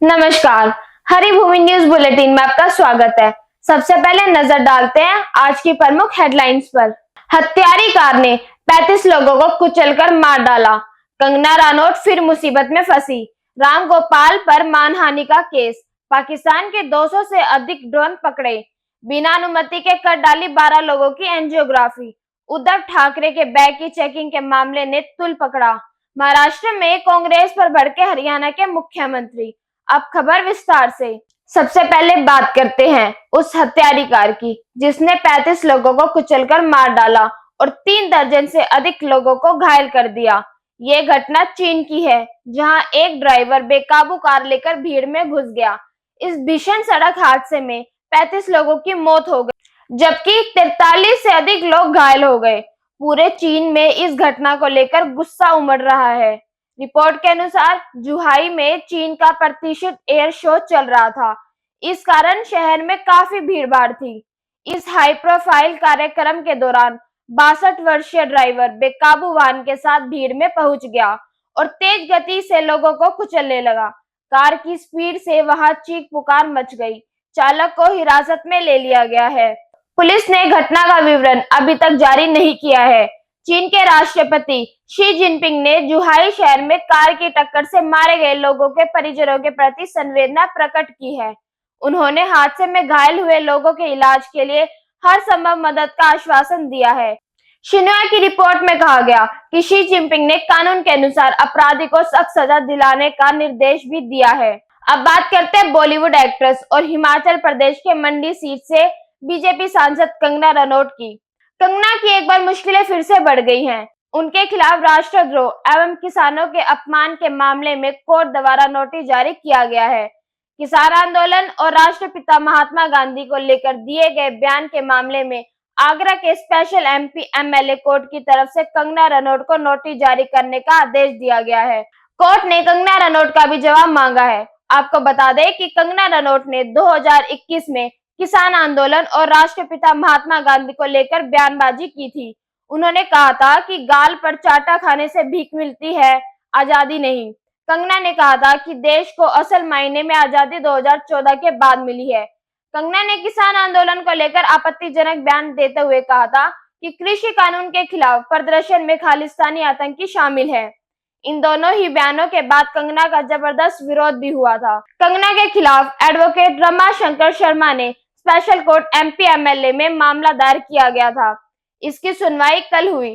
नमस्कार। हरी भूमि news bulletin में आपका स्वागत है। सबसे पहले नजर डालते हैं आज की प्रमुख हेडलाइंस पर। हत्यारी कार ने 35 लोगों को कुचलकर मार डाला। कंगना रनौत फिर मुसीबत में फंसी। राम गोपाल पर मानहानि का केस। पाकिस्तान के 200 से अधिक ड्रोन पकड़े। बिना अनुमति के कर डाली 12 लोगों की एंजियोग्राफी। उद्धव ठाकरे के बैग की चेकिंग के मामले ने तूल पकड़ा। महाराष्ट्र में कांग्रेस पर भड़के हरियाणा के मुख्यमंत्री। अब खबर विस्तार से। सबसे पहले बात करते हैं उस हत्यारी कार की जिसने 35 लोगों को कुचलकर मार डाला और 3 दर्जन से अधिक लोगों को घायल कर दिया। ये घटना चीन की है, जहां एक ड्राइवर बेकाबू कार लेकर भीड़ में घुस गया। इस भीषण सड़क हादसे में 35 लोगों की मौत हो गई, जबकि 43 से अधिक लोग घायल हो गए। पूरे चीन में इस घटना को लेकर गुस्सा उमड़ रहा है। रिपोर्ट के अनुसार जुहाई में चीन का प्रतिष्ठित एयर शो चल रहा था। इस कारण शहर में काफी भीड़भाड़ थी। इस हाई प्रोफाइल कार्यक्रम के दौरान 62 वर्षीय ड्राइवर बेकाबू वाहन के साथ भीड़ में पहुंच गया और तेज गति से लोगों को कुचलने लगा। कार की स्पीड से वहां चीख पुकार मच गई। चालक को हिरासत में ले लिया गया है। पुलिस ने घटना का विवरण अभी तक जारी नहीं किया है। चीन के राष्ट्रपति शी जिनपिंग ने जुहाई शहर में कार की टक्कर से मारे गए लोगों के परिजनों के प्रति संवेदना प्रकट की है। उन्होंने हादसे में घायल हुए लोगों के इलाज के लिए हर संभव मदद का आश्वासन दिया है। शिन्हुआ की रिपोर्ट में कहा गया कि शी जिनपिंग ने कानून के अनुसार अपराधी को सख्त सजा दिलाने का निर्देश भी दिया है। अब बात करते हैं बॉलीवुड एक्ट्रेस और हिमाचल प्रदेश के मंडी सीट से बीजेपी सांसद कंगना रनौत की। कंगना की एक बार मुश्किलें फिर से बढ़ गई हैं। उनके खिलाफ राष्ट्रद्रोह एवं किसानों के अपमान के मामले में कोर्ट द्वारा नोटिस जारी किया गया है। किसान आंदोलन और राष्ट्रपिता महात्मा गांधी को लेकर दिए गए बयान के मामले में आगरा के स्पेशल एमपी एमएलए कोर्ट की तरफ से कंगना रनौत को नोटिस जारी करने का आदेश दिया गया है। कोर्ट ने कंगना रनौत का भी जवाब मांगा है। आपको बता दें कि कंगना रनौत ने 2021 में किसान आंदोलन और राष्ट्रपिता महात्मा गांधी को लेकर बयानबाजी की थी। उन्होंने कहा था कि गाल पर चाटा खाने से भीख मिलती है, आजादी नहीं। कंगना ने कहा था कि देश को असल मायने में आजादी 2014 के बाद मिली है। कंगना ने किसान आंदोलन को लेकर आपत्तिजनक बयान देते हुए कहा था कि कृषि कानून के खिलाफ प्रदर्शन में खालिस्तानी आतंकी शामिल है। इन दोनों ही बयानों के बाद कंगना का जबरदस्त विरोध भी हुआ था। कंगना के खिलाफ एडवोकेट रमा शंकर शर्मा ने स्पेशल कोर्ट एमपी एमएलए में मामला दायर किया गया था। इसकी सुनवाई कल हुई।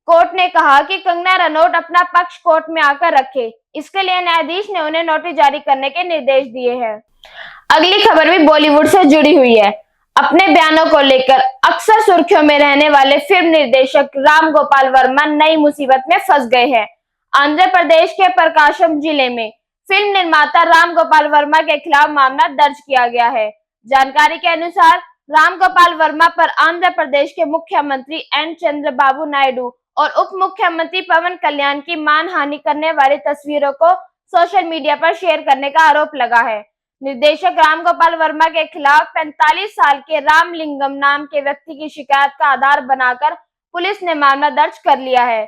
कोर्ट ने कहा कि कंगना रनौत अपना पक्ष कोर्ट में आकर रखे। इसके लिए न्यायाधीश ने उन्हें नोटिस जारी करने के निर्देश दिए हैं। अगली खबर भी बॉलीवुड से जुड़ी हुई है। अपने बयानों को लेकर अक्सर सुर्खियों में रहने वाले फिल्म निर्देशक राम गोपाल वर्मा नई मुसीबत में फंस गए हैं। आंध्र प्रदेश के प्रकाशम जिले में फिल्म निर्माता राम गोपाल वर्मा के खिलाफ मामला दर्ज किया गया है। जानकारी के अनुसार राम गोपाल वर्मा पर आंध्र प्रदेश के मुख्यमंत्री एन चंद्रबाबू नायडू और उप मुख्यमंत्री पवन कल्याण की मानहानि करने वाली तस्वीरों को सोशल मीडिया पर शेयर करने का आरोप लगा है। निर्देशक राम गोपाल वर्मा के खिलाफ 45 साल के रामलिंगम नाम के व्यक्ति की शिकायत का आधार बनाकर पुलिस ने मामला दर्ज कर लिया है।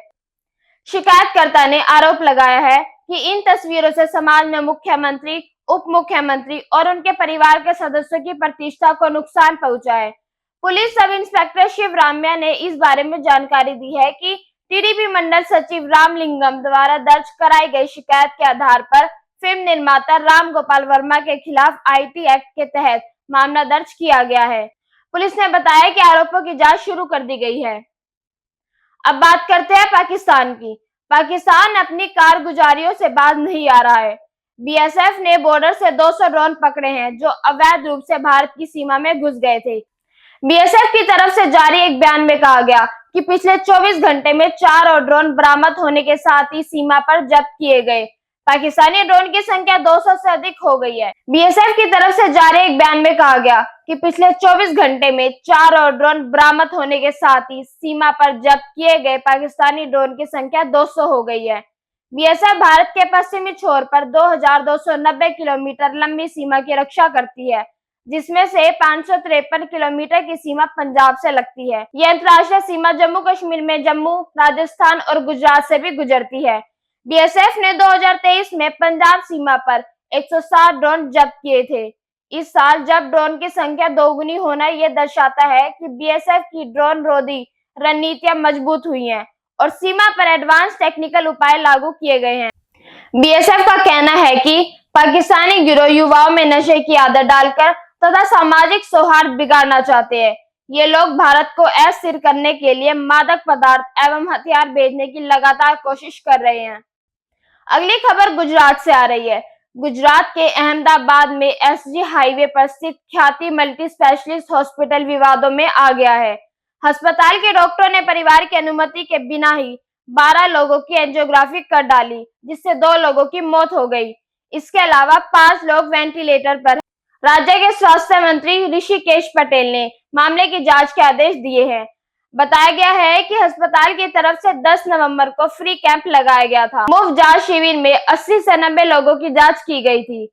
शिकायतकर्ता ने आरोप लगाया है कि इन तस्वीरों से समाज में मुख्यमंत्री, उप मुख्यमंत्री और उनके परिवार के सदस्यों की प्रतिष्ठा को नुकसान पहुंचा है। Police sub inspector Shiv Ramya ने इस बारे में जानकारी दी है कि टीडीपी मंडल सचिव रामलिंगम द्वारा दर्ज कराई गई शिकायत के आधार पर फिल्म निर्माता राम गोपाल वर्मा के खिलाफ आईटी एक्ट के तहत मामला दर्ज किया गया है। पुलिस ने बताया कि आरोपों की जांच शुरू कर दी गई है। अब बात करते हैं पाकिस्तान की। पाकिस्तान अपनी कारगुजारियों से बाज नहीं आ रहा है। बीएसएफ ने बॉर्डर से 200 ड्रोन पकड़े हैं जो अवैध रूप से भारत की सीमा में घुस गए थे। बीएसएफ की तरफ से जारी एक बयान में कहा गया कि पिछले 24 घंटे में 4 और ड्रोन बरामद होने के साथ ही सीमा पर जब्त किए गए। पाकिस्तानी ड्रोन की संख्या 200 से अधिक हो गई है। बीएसएफ की तरफ से जारी एक बयान में कहा गया कि पिछले 24 घंटे में 4 और ड्रोन बरामद होने के साथ ही सीमा पर जब्त किए गए पाकिस्तानी ड्रोन की संख्या 200 हो गई है। बीएसएफ भारत के पश्चिमी छोर पर 2290 किलोमीटर लंबी सीमा की रक्षा करती है, जिसमें से 553 किलोमीटर की सीमा पंजाब से लगती है। यह अंतर्राष्ट्रीय सीमा जम्मू कश्मीर में जम्मू, राजस्थान और गुजरात से भी गुजरती है। बीएसएफ ने 2023 में पंजाब सीमा पर 160 ड्रोन जब्त किए थे। इस साल जब ड्रोन की संख्या दोगुनी होना यह दर्शाता है कि बीएसएफ की ड्रोन रोधी रणनीतियां मजबूत हुई हैं और सीमा पर एडवांस टेक्निकल उपाय लागू किए गए हैं। बीएसएफ का कहना है कि पाकिस्तानी गिरोह युवाओं में नशे की आदत डालकर तथा सामाजिक सौहार्द बिगाड़ना चाहते हैं। ये लोग भारत को अस्थिर करने के लिए मादक पदार्थ एवं हथियार भेजने की लगातार कोशिश कर रहे हैं। अगली खबर गुजरात से आ रही है। गुजरात के अहमदाबाद में एसजी हाईवे पर स्थित ख्याति मल्टी स्पेशलिस्ट हॉस्पिटल विवादों में आ गया है। अस्पताल के डॉक्टरों ने परिवार की अनुमति के बिना ही 12 लोगों की एंजियोग्राफी कर डाली, जिससे 2 लोगों की मौत हो गई। इसके अलावा 5 लोग वेंटिलेटर पर हैं। राज्य के स्वास्थ्य मंत्री ऋषिकेश पटेल ने मामले की जांच के आदेश दिए हैं। बताया गया है कि अस्पताल की तरफ से 10 नवंबर को फ्री कैंप लगाया गया था। मुफ्त जांच शिविर में 80 से 90 लोगों की जांच की गई थी।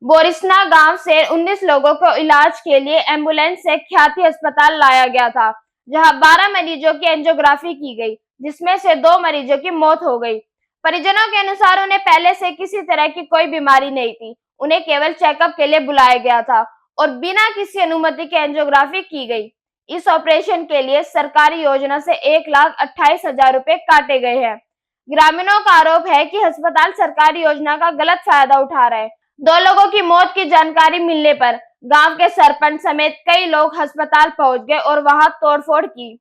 बोरिसना गांव से 19 लोगों को इलाज के लिए एम्बुलेंस से ख्याति अस्पताल लाया गया था, जहां 12 मरीजों की एंजियोग्राफी की गई, जिसमें से 2 मरीजों की मौत हो गई। परिजनों के अनुसार उन्हें पहले से किसी तरह की कोई बीमारी नहीं थी। उन्हें केवल चेकअप के लिए बुलाया गया था और बिना किसी अनुमति के एंजियोग्राफी की गई। इस ऑपरेशन के लिए सरकारी योजना से 1,28,000 रुपए काटे गए हैं। ग्रामीणों का आरोप है कि अस्पताल सरकारी योजना का गलत फायदा उठा रहा है। 2 लोगों की मौत की जानकारी मिलने पर गांव के सरपंच समेत कई लोग अस्पताल पहुंच गए और वहां तोड़फोड़ की।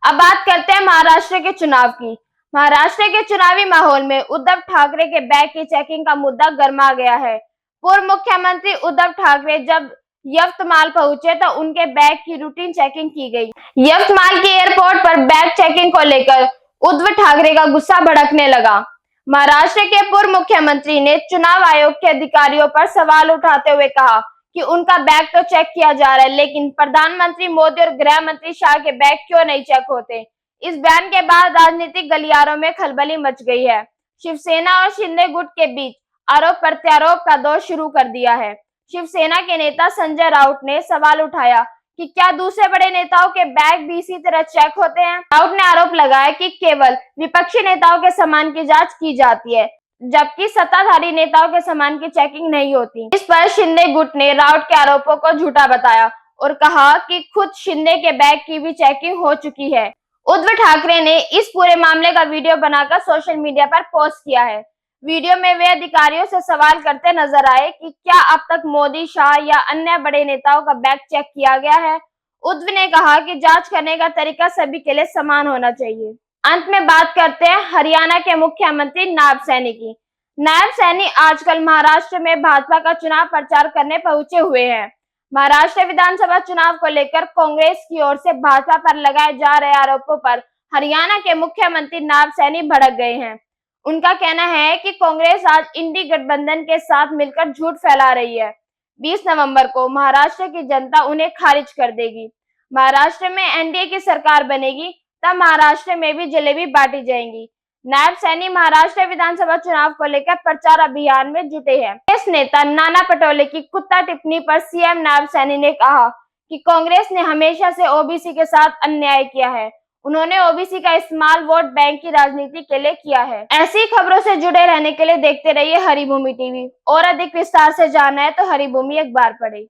अब बात करते हैं महाराष्ट्र के चुनाव की। महाराष्ट्र के चुनावी माहौल में उद्धव ठाकरे के बैग की चेकिंग का मुद्दा गर्मा गया है। पूर्व मुख्यमंत्री उद्धव ठाकरे जब यवतमाल पहुंचे तो उनके बैग की रूटीन चेकिंग की गई। यवतमाल के एयरपोर्ट पर बैग चेकिंग को लेकर उद्धव ठाकरे का गुस्सा भड़कने लगा। महाराष्ट्र के पूर्व मुख्यमंत्री ने चुनाव आयोग के अधिकारियों पर सवाल उठाते हुए कहा कि उनका बैग तो चेक किया जा रहा है, लेकिन प्रधानमंत्री मोदी और गृह मंत्री शाह के बैग क्यों नहीं चेक होते। इस बयान के बाद राजनीतिक गलियारों में खलबली मच गई है। शिवसेना और शिंदे गुट के बीच आरोप प्रत्यारोप का दौर शुरू कर दिया है। शिवसेना के नेता संजय राउत ने सवाल उठाया कि क्या दूसरे बड़े नेताओं के बैग भी इसी तरह चेक होते हैं। राउत ने आरोप लगाया कि केवल विपक्षी नेताओं के सामान की जांच की जाती है, जबकि सत्ताधारी नेताओं के सामान की चेकिंग नहीं होती। इस पर शिंदे गुट ने राउत के आरोपों को झूठा बताया और कहा कि खुद शिंदे के बैग की भी चेकिंग हो चुकी है। उद्धव ठाकरे ने इस पूरे मामले का वीडियो बनाकर सोशल मीडिया पर पोस्ट किया है। वीडियो में वे अधिकारियों से सवाल करते नजर आए कि क्या अब तक मोदी, शाह या अन्य बड़े नेताओं का बैग चेक किया गया है। उद्धव ने कहा कि जांच करने का तरीका सभी के लिए समान होना चाहिए। अंत में बात करते हैं हरियाणा के मुख्यमंत्री नायब सैनी की। नायब सैनी आजकल महाराष्ट्र में भाजपा का चुनाव प्रचार करने पहुंचे हुए हैं। महाराष्ट्र विधानसभा चुनाव को लेकर कांग्रेस की ओर से भाजपा पर लगाए जा रहे आरोपों पर हरियाणा के मुख्यमंत्री नायब सैनी भड़क गए हैं। उनका कहना है कि कांग्रेस आज इंडी गठबंधन के साथ मिलकर झूठ फैला रही है। 20 नवंबर को महाराष्ट्र की जनता उन्हें खारिज कर देगी। महाराष्ट्र में एनडीए की सरकार बनेगी, तब महाराष्ट्र में भी जलेबी बांटी जाएंगी। नायब सैनी महाराष्ट्र विधानसभा चुनाव को लेकर प्रचार अभियान में जुटे हैं। कांग्रेस नेता नाना पटोले की कुत्ता टिप्पणी पर सीएम नायब सैनी ने कहा कि कांग्रेस ने हमेशा से ओबीसी के साथ अन्याय किया है। उन्होंने ओबीसी का इस्तेमाल वोट बैंक की राजनीति के लिए किया है। ऐसी खबरों से जुड़े रहने के लिए देखते रहिए हरिभूमि टीवी। और अधिक विस्तार से जानना है तो हरिभूमि अखबार पढ़ें।